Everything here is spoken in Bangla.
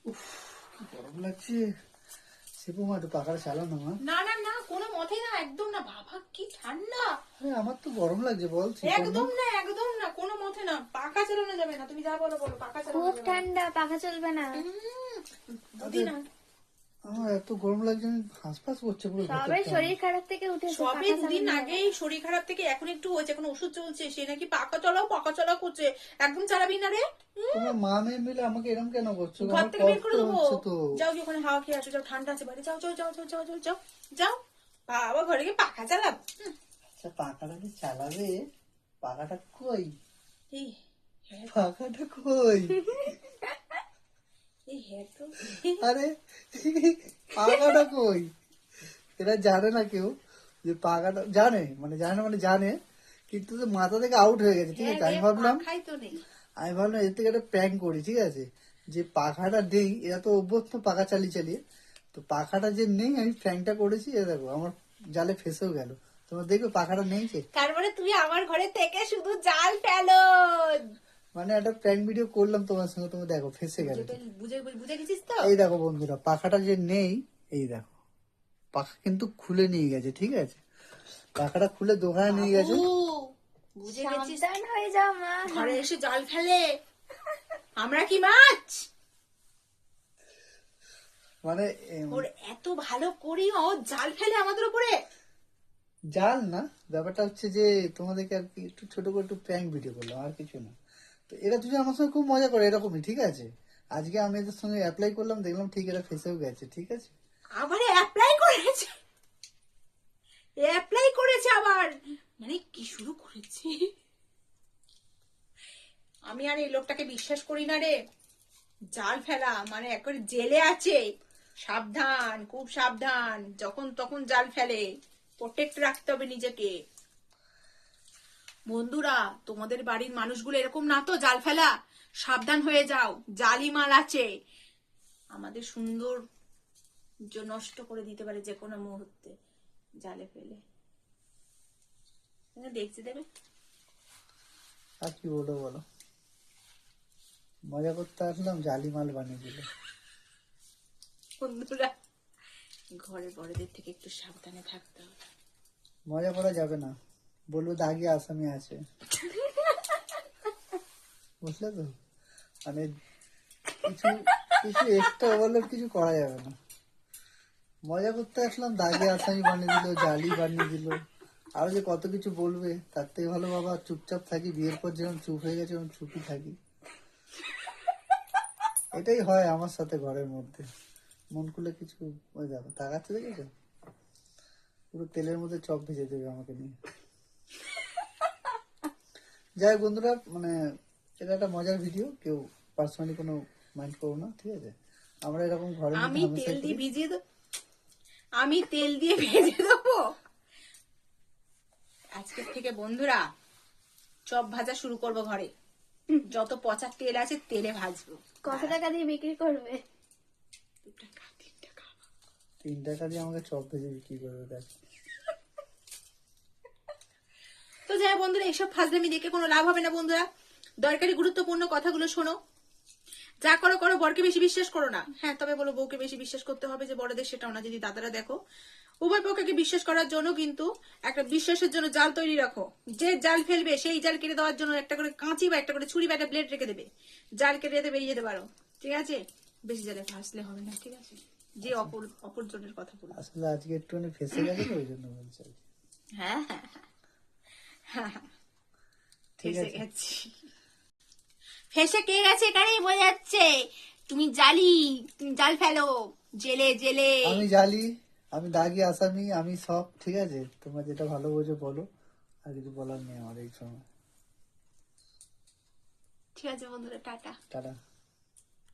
উফ, কি গরম লাগছে। শিবু মা একটু পাখাটা চালানো মা। না না না, কোনো মতে না, একদম না বাবা, কি ঠান্ডা। আরে আমার তো গরম লাগছে বল। একদম না, একদম না, কোনো মতে না, পাখা চালানো যাবে না। তুমি যা বলো বলো, পাখা চালানো খুব যাবে না। ঠান্ডা, পাখা চলবে না। দুদিন আমার এত গরম লাগছে, আমি হাঁসফাঁস করছে পুরো সবে ভেতরটা। শরীর খারাপ থেকে উঠেছে, সবে পাখা দুদিন চালানো আগেই শরীর খারাপ থেকে এখন একটু হয়েছে, এখন ওষুধ চলছে, সে নাকি পাখা চালাও করছে। একদম চালাবি না রে। তোমরা মা মেয়ে মিলে আমাকে এরকম কেন করছো? ঘর আমার থেকে বের করে কষ্ট দেবো। হচ্ছে তো। যাও, ওখানে হাওয়া খেয়ে আসো, যাও, ঠান্ডা আছে বাইরে, যাও যাও যাও যাও যাও যাও যাও যাও। বাবা ঘরে গিয়ে পাখা চালাব। আচ্ছা পাখাটা যে চালাবে, পাখাটা কই? এই পাখাটা কই? এই হ্যাঁ তো। আরে পাখাটা কই? এটা জানে না কেউ যে পাখাটা জানে, মানে জানে না, মানে জানে কিন্তু তো মাথা থেকে আউট হয়ে গেছে। ঠিক আছে, আমি ভাবলাম পাখাই তো নেই। এর থেকে একটা প্র্যাঙ্ক করি। ঠিক আছে, যে পাখাটা নেই, এরা তো অভ্যস্ত পাখা চালিয়ে চালিয়ে, তো পাখাটা যে নেই আমি প্র্যাঙ্কটা করেছি। এ দেখো আমার জালে ফেসেও গেল। তোমরা দেখবে পাখাটা নেই যে, তার মানে তুমি আমার ঘরে থেকে শুধু জাল ফেলো। মানে একটা প্র্যাঙ্ক ভিডিও করলাম তোমার সঙ্গে, তুমি দেখো ফেসে গেল। বুঝে বুঝে গেছিস তো? এই দেখো বন্ধুরা, পাখাটা যে নেই, এই দেখো পাখা কিন্তু খুলে নিয়ে গেছে। ঠিক আছে, পাখাটা খুলে দোকানে নিয়ে গেছে। বুঝে গেছিস? সাবধান হয়ে যাও মা। ঘরে এসে জাল ফেলে, আমরা কি মাছ? মানে ওর এত ভালো করি, ও জাল ফেলে আমাদের উপরে। জাল না, ব্যাপারটা হচ্ছে যে তোমাদেরকে আর কি একটু ছোট করে একটু প্র্যাঙ্ক ভিডিও করলাম, আর কিছু না। তো এরা দুজন আমার সঙ্গে খুব মজা করে এরকমই। ঠিক আছে, আজকে আমি এদের সঙ্গে অ্যাপ্লাই করলাম, দেখলাম ঠিক এরা ফেসেও গেছে। ঠিক আছে, আবার অ্যাপ্লাই করেছে, অ্যাপ্লাই করেছে আবার, মানে কি শুরু করেছে। আমি আর এই লোকটাকে বিশ্বাস করি না রে। জাল ফেলা মানে একবারে জেলে আছে। সাবধান, খুব সাবধান, যখন তখন জাল ফেলে। প্রোটেক্ট রাখতে হবে নিজেকে। বন্ধুরা, তোমাদের বাড়ির মানুষগুলো এরকম না তো জাল ফেলা? সাবধান হয়ে যাও, জালি মাল আছে, আমাদের সুন্দর নষ্ট করে দিতে পারে যে কোনো মুহূর্তে জালে ফেলে। দেখছি দেবে। আর কি বলবো বলো, মজা করতে আসলাম, জালি মাল বানিয়ে দিল। বন্ধুরা, ঘরের বড়দের থেকে একটু সাবধানে থাকতে হবে। মজা করা যাবে না, বলবো দাগি আসামি আছে, বুঝলে তো? মানে কিছু কিছু এক্সট্রা ওভারলোড কিছু করা যাবে না। মজা করতে আসলাম, দাগে আসামি বানিয়ে দিল, জালি বানিয়ে দিল, আরো যে কত কিছু বলবে। তার থেকে ভালো বাবা চুপচাপ থাকি, বিয়ের পর যেরকম চুপ হয়ে গেছে এরকম চুপই থাকি। এটাই হয় আমার সাথে ঘরের মধ্যে। মন খুলে কিছু, ওই দেখো তাকাচ্ছে, দেখেছো? পুরো তেলের মধ্যে চপ ভেজে দেবে আমাকে নিয়ে। যাই হোক বন্ধুরা, মানে এটা একটা মজার ভিডিও, কেউ পার্সোনালি কোনো মাইন্ড করো না। ঠিক আছে, আমরা এরকম ঘরের মধ্যে আমি হামেশাই তেল দিয়ে করি। ভিজিয়ে দেবো, আমি তেল দিয়ে ভেজে দেবো আজকের থেকে। বন্ধুরা, চপ ভাজা শুরু করব ঘরে। যত পচা তেল আছে তেলে ভাজবো। কত টাকা দিয়ে বিক্রি করবে? 2 টাকা 3 টাকা। 3 টাকা দিয়ে আমাকে চপ ভেজে বিক্রি করবে, দেখ। তো যাই বন্ধুরা, এইসব ফাজলামি দেখে কোনো লাভ হবে না। বন্ধুরা, দরকারি গুরুত্বপূর্ণ কথাগুলো শোনো। যা করো করো, বরকে বেশি বিশ্বাস করো না। হ্যাঁ, তবে বলো বউকে বেশি বিশ্বাস করতে হবে, যে বড়দের সেটাও না। যদি দাদারা দেখো, উভয় পক্ষকে বিশ্বাস করার জন্য কিন্তু একটা বিশ্বাসের জন্য জাল তৈরি রাখো। যে জাল ফেলবে সেই জাল কেটে দেওয়ার জন্য একটা করে কাঁচি বা একটা করে ছুরি বা একটা ব্লেড রেখে দেবে। জাল কেটে যেতে বেরিয়ে যেতে পারো। ঠিক আছে, বেশি জালে ফাঁসলে হবে না। ঠিক আছে, যে অপরজনের কথা বলবো। আসলে আজকে একটুখানি ফেসে গেছে তো, ওই জন্য বলছি আর কি। হ্যাঁ হ্যাঁ হ্যাঁ, ঠিক ফেসে আছে। গেছি। ফেসে কে গেছে এখানেই বোঝা যাচ্ছে। তুমি জাল ফেলো, জেলে জেলে। আমি জালি, আমি দাগি আসামি, আমি সব। ঠিক আছে, তোমরা যেটা ভালো বোঝো বলো, আর কিছু বলার নেই আমার এই সময়। ঠিক আছে বন্ধুরা, টাটা। টাটা।